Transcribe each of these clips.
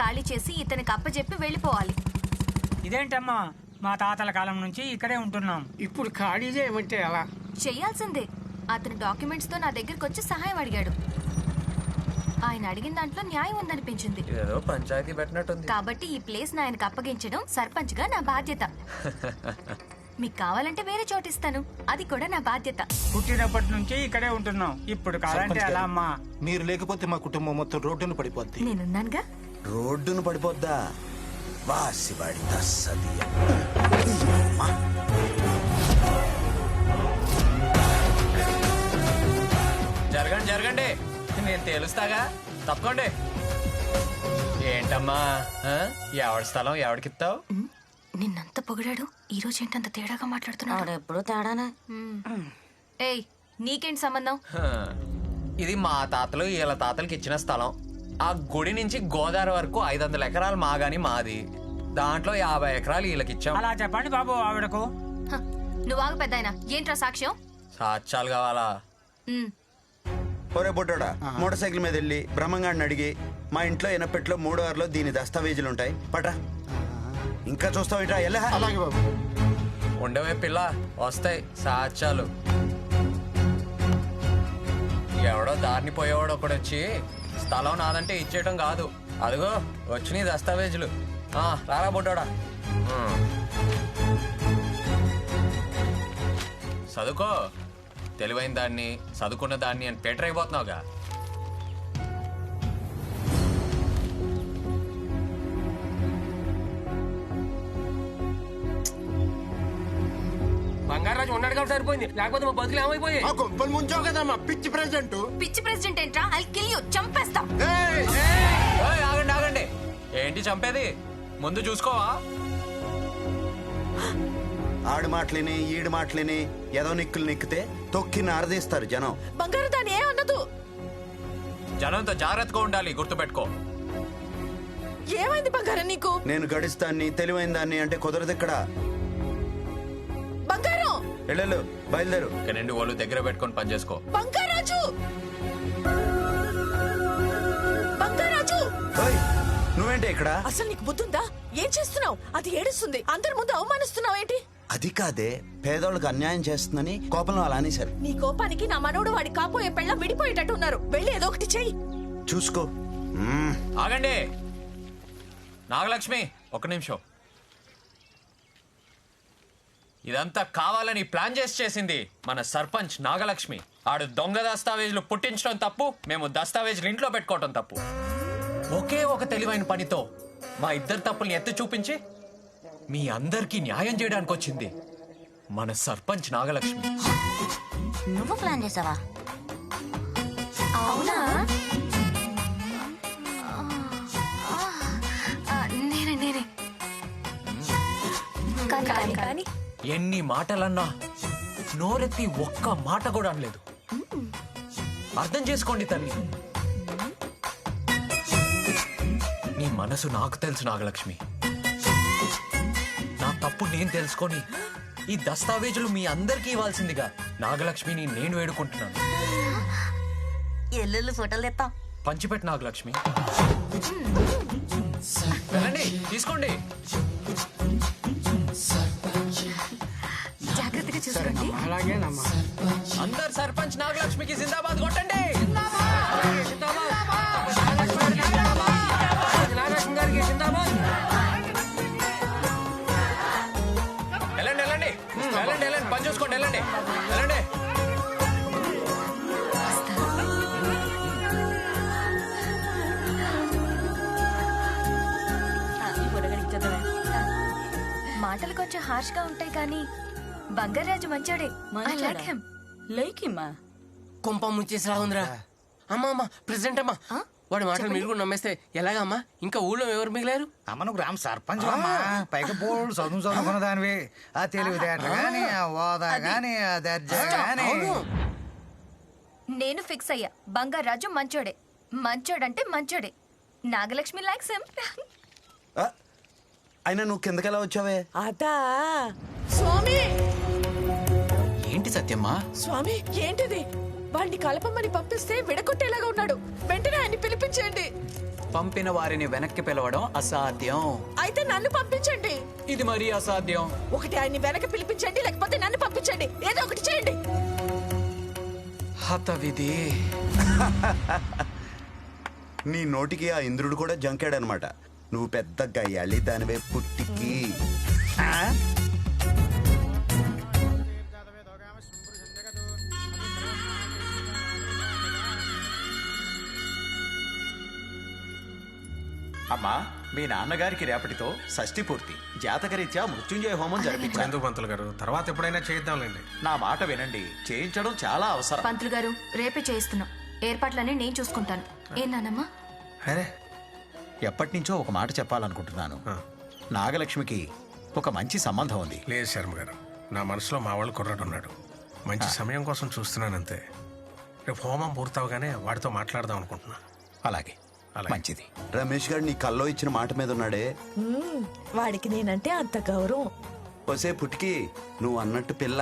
ఖాళీ చేసి ఇతనికి అప్పచెప్పి వెళ్ళిపోవాలి. ఇదేంటమ్మా, మా తాతల కాలం నుంచి ఇక్కడే ఉంటున్నాం. ఇప్పుడు ఖాళీ చేయమంటే ఎలా? చెయ్యాల్సిందే. అతను డాక్యుమెంట్స్ తో నా దగ్గరకు వచ్చి సహాయం అడిగాడు. ఆయన అడిగిన దాంట్లో న్యాయం ఉందనిపించింది. ఏదో పంచాయతీ పెట్టినట్టుంది. కాబట్టి ఈ ప్లేస్ ఆయనకు అప్పగించడం సర్పంచ్ గా నా బాధ్యత. మీకు కావాలంటే వేరే చోటు ఇస్తాను, అది కూడా నా బాధ్యత. పుట్టినప్పటి నుంచి ఇక్కడే ఉంటున్నాం. ఇప్పుడు కావాలంటే ఎలా అమ్మా? మీరు లేకపోతే మా కుటుంబం మొత్తం రోడ్డును పడిపోద్ది. నేనున్నానుగా. రోడ్డును పడిపోద్దా? వాసివాడి తస్సదియ. జరగండి జరగండి, నేను తేలుస్తాగా, తప్పకోండి. ఏంటమ్మా, ఎవడి స్థలం ఎవడికిస్తావు? నిన్నంత పొగిడాడు, ఈ రోజు ఏంటంత తేడాగా మాట్లాడుతున్నాడు? ఎప్పుడు తేడానా? ఏయ్, నీకేంటి సంబంధం? ఇది మా తాతలు వీళ్ళ తాతలకి ఇచ్చిన స్థలం. ఆ గుడి నుంచి గోదావరి వరకు 500 ఎకరాలు మాగాని మాది. దాంట్లో 50 ఎకరాలు వీళ్ళకి ఇచ్చాం. అలా చెప్పండి బాబు ఆవిడకు. హ, నువ్వు ఆగు పెద్దాయనా. ఏంట్రా సాక్ష్యం? సాక్ష్యాలు కావాలా? ఒరే బొడ్డోడా, మోటార్ సైకిల్ మీద వెళ్ళి బ్రహ్మంగాడిని అడిగి మా ఇంట్లో ఎనపెట్లో 3వ వారిలో దీని దస్తావేజులు ఉంటాయి పట్రా. ఇంకా చూస్తావు ఎలా? అలాగే బాబు. ఉండవే పిల్ల, వస్తాయి సాక్ష్యాలు. ఎవడో దారిని పోయేవాడు ఒకడు వచ్చి స్థలం నాదంటే ఇచ్చేయటం కాదు. అదిగో వచ్చినాయి దస్తావేజులు. రారా బొడ్డోడా. చదువుకో, తెలివైన దాన్ని చదువుకున్న దాన్ని అని పేటర్ అయిపోతున్నావుగా. బంగారాజు ఉన్నాడు కాబట్టి సరిపోయింది, లేకపోతే మా బతుకులు ఏమైపోయాయి? గొప్పలు ముంచావు కదా మా పిచ్చి ప్రెసిడెంట్. పిచ్చి ప్రెసిడెంట్ ఏంట్రా? ఐ కిల్ యు, చంపేస్తా. ఓయ్, ఆగండి ఆగండి, ఏంటి చంపేది? ముందు చూసుకోవా? ఆడి మాటలిని ఈడి మాటలిని ఏదో నిక్కులు నిక్కితే తొక్కి నారదీస్తారు జనం. బంగారు దాని ఏ అన్నదు. జనంతో జాగ్రత్తగా ఉండాలి, గుర్తుపెట్టుకో. ఏమైంది బంగారం నీకు? నేను గడిస్తాన్ని తెలివైన దాన్ని అంటే కుదరదు ఇక్కడ. బంగారం వెళ్ళు, బయలుదేరు. ఇక నుండి వాళ్ళు దగ్గర పెట్టుకొని పని చేసుకో. బంగారాజు, బంగారాజు, ఓయ్, నువ్వేంటి ఇక్కడ? అసలు నీకు బుద్ధుందా? ఏం చేస్తున్నావు? అది ఏడుస్తుంది, అందరి ముందు అవమానిస్తున్నావు ఏంటి? అది కాదే, పేదోళ్ళకి అన్యాయం చేస్తుందని కోపంలో అలా అనేశారు. నీ కోపానికి నా మనోడు వాడి కాపోయే పెళ్ళ విడిపోయేటట్టు ఉన్నారు. వెళ్ళి ఏదో ఒకటి చెయ్యి. చూసుకో. ఆగండి నాగలక్ష్మి, ఒక్క నిమిషం. ఇదంతా కావాలని ప్లాన్ చేసింది మన సర్పంచ్ నాగలక్ష్మి. ఆడు దొంగ దస్తావేజులు పుట్టించడం తప్పు, మేము దస్తావేజులు ఇంట్లో పెట్టుకోవటం తప్పు. ఒకే ఒక తెలివైన పనితో మా ఇద్దరు తప్పుల్ని ఎత్తి చూపించి మీ అందరికీ న్యాయం చేయడానికి వచ్చింది మన సర్పంచ్ నాగలక్ష్మి. నువ్వు ప్లాన్ చేసావా? అవునా? నేనే కానీ ఎన్ని మాటలన్నా నోరెత్తి ఒక్క మాట కూడా అనలేదు. అర్థం చేసుకోండి తల్లి, నీ మనసు నాకు తెలుసు నాగలక్ష్మి. నా తప్పు నేను తెలుసుకొని ఈ దస్తావేజులు మీ అందరికీ ఇవ్వాల్సిందిగా నాగలక్ష్మిని నేను వేడుకుంటున్నాను. ఎల్లుళ్ళు ఫోటోలు తెస్తాం. పంచిపెట్టు నాగలక్ష్మి. వెళ్ళండి, తీసుకోండి. జాగ్రత్తగా చూసుకోండి. అలాగేనమ్మా. అందరు సర్పంచ్ నాగలక్ష్మికి జిందాబాద్ కొట్టండి. నాగలక్ష్మి గారికి జిందాబాద్. వెళ్ళండి వెళ్ళండి వెళ్ళండి వెళ్ళండి, పని చూసుకోండి. వెళ్ళండి వెళ్ళండి. మాటలు కొంచెం హార్ష్ గా ఉంటాయి కానీ బంగారాజు మంచోడే. I like him. కుంప ముంచేసిరా ఉందిరా. అమ్మా ప్రెసిడెంట్ అమ్మా, వాడి మాటలు మీరు కూడా నమ్మేస్తే ఎలాగా అమ్మా? ఇంకా ఊళ్ళో ఎవరు మిగిలారు? అమ్మ నువ్వు గ్రామ సర్పంచ్ అమ్మా, పైకి బోర్డు చదువుకున్న దానివి. ఆ తెలివితేట గాని, ఆ హోదా గాని, ఆ దర్జా గాని. నేను ఫిక్స్ అయ్యా, బంగారాజు మంచోడే. మంచోడంటే మంచోడే. Nagalakshmi likes him. అయినా నువ్వు కిందకెలా వచ్చావే? అదా స్వామి. ఏంటి సత్యమ్మా? స్వామి ఏంటిది? వాడిని కలపమని పంపిస్తే విడగొట్టేలాగా ఉన్నాడు. వెంటనే ఆయన్ని పిలిపించండి. పంపిన వారిని వెనక్కి పిలవడం అసాధ్యం. అయితే నన్ను పంపించండి. ఇది మరీ అసాధ్యం. ఒకటి ఆయన్ని వెనక్కి పిలిపించండి, లేకపోతే నన్ను పంపించండి. ఏదో ఒకటి చేయండి. హతవిధి. నీ నోటికి ఆ ఇంద్రుడు కూడా జంకాడనమాట. నువ్వు పెద్ద గయ్యాలి దానివే పుట్టికి. అమ్మా, మీ నాన్నగారికి రేపటితో షష్ఠి పూర్తి. జాతకరీత్యా మృత్యుంజయ హోమం జరిపించాను. ఎందుకు పంతులు గారు, తర్వాత ఎప్పుడైనా చేద్దాంలేండి. నా మాట వినండి, చేయించడం చాలా అవసరం. పంతులు గారు రేపే చేయిస్తున్నాం. ఏర్పాట్లన్నీ నేను చూసుకుంటాను. ఏం నానమ్మా? అరే, ఎప్పటి నుంచో ఒక మాట చెప్పాలనుకుంటున్నాను. నాగలక్ష్మికి ఒక మంచి సంబంధం ఉంది. లేదు శర్మ గారు, నా మనసులో మా వాళ్ళు కుర్రాడు ఉన్నాడు. మంచి సమయం కోసం చూస్తున్నానంతే. రేపు హోమం పూర్తవగానే వాడితో మాట్లాడదాం అనుకుంటున్నా. అలాగే, మంచిది. రమేష్ గారు నీ కల్లో ఇచ్చిన మాట మీద ఉన్నాడే. వాడికి నేనంటే అంత గౌరవం. ఒసే పుట్టికి, నువ్వు అన్నట్టు పిల్ల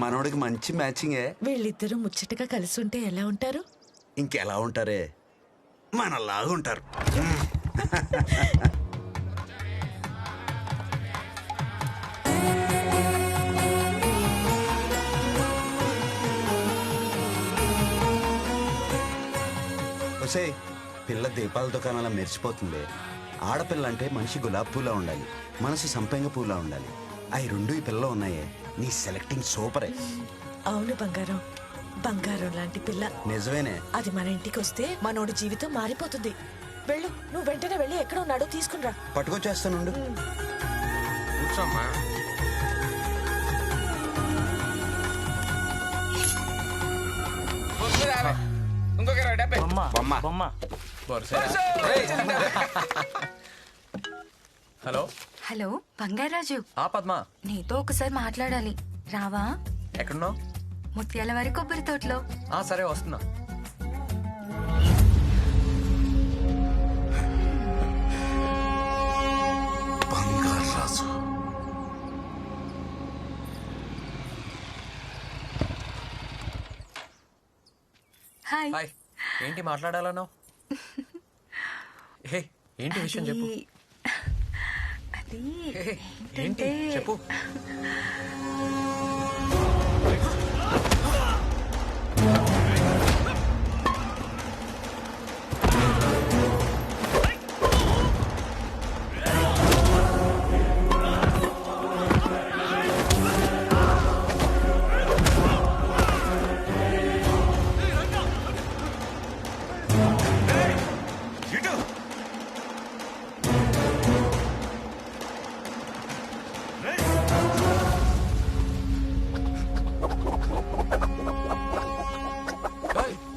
మనోడికి మంచి మ్యాచింగే. వీళ్ళిద్దరూ ముచ్చటగా కలిసి ఉంటే ఎలా ఉంటారు? ఇంకెలా ఉంటారే, మనలాగా ఉంటారు. ఒసే, పిల్ల దీపాల దుకాణాల మెరిసిపోతుంది. ఆడపిల్ల అంటే మనిషి గులాబ్ పూలా ఉండాలి, మనసు సంపెంగ పూలా ఉండాలి. అవి రెండు ఈ పిల్ల ఉన్నాయే. నీ సెలెక్టింగ్ సూపరే. అవును బంగారం, బంగారం లాంటి పిల్ల. నిజమేనే. అది మన ఇంటికి వస్తే మనోడి జీవితం మారిపోతుంది. వెళ్ళు, నువ్వు వెంటనే వెళ్ళి ఎక్కడ ఉన్నాడో తీసుకునిరా. పట్టుకొచ్చేస్తానుండు. కూర్చోమ్మా. హలో హలో బంగారాజు, పద్మ, నీతో ఒకసారి మాట్లాడాలి. రావా? ఎక్కడున్నావు? ముత్యాల వారి కొబ్బరి తోటలో. సరే వస్తున్నా. బంగారాజు. హాయ్. హాయ్. ఏంటి మాట్లాడాలన్నావు? హే, ఏంటి విషయం చెప్పు. అది హే, ఏంటి చెప్పు.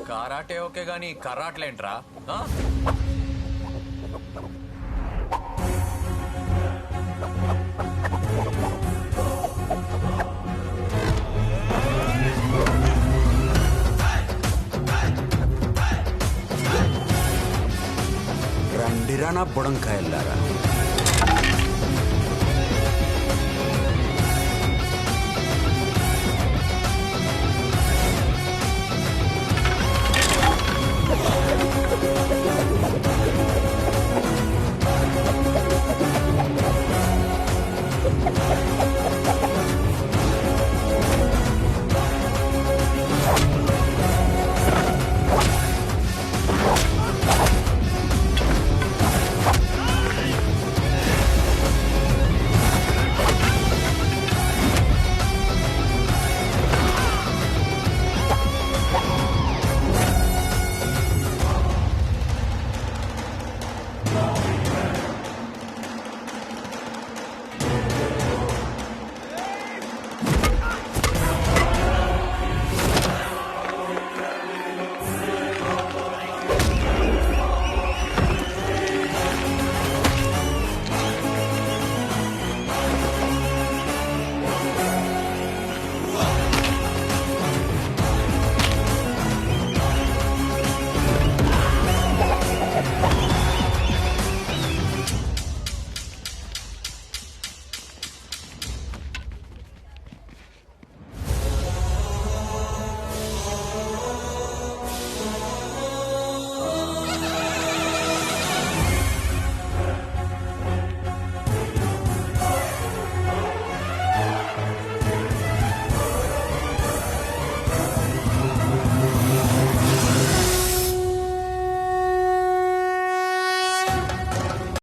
కరాటే ఓకే గానీ కరాట్లేంట్రా? రండిరా నా బుడంకాయల్లారా.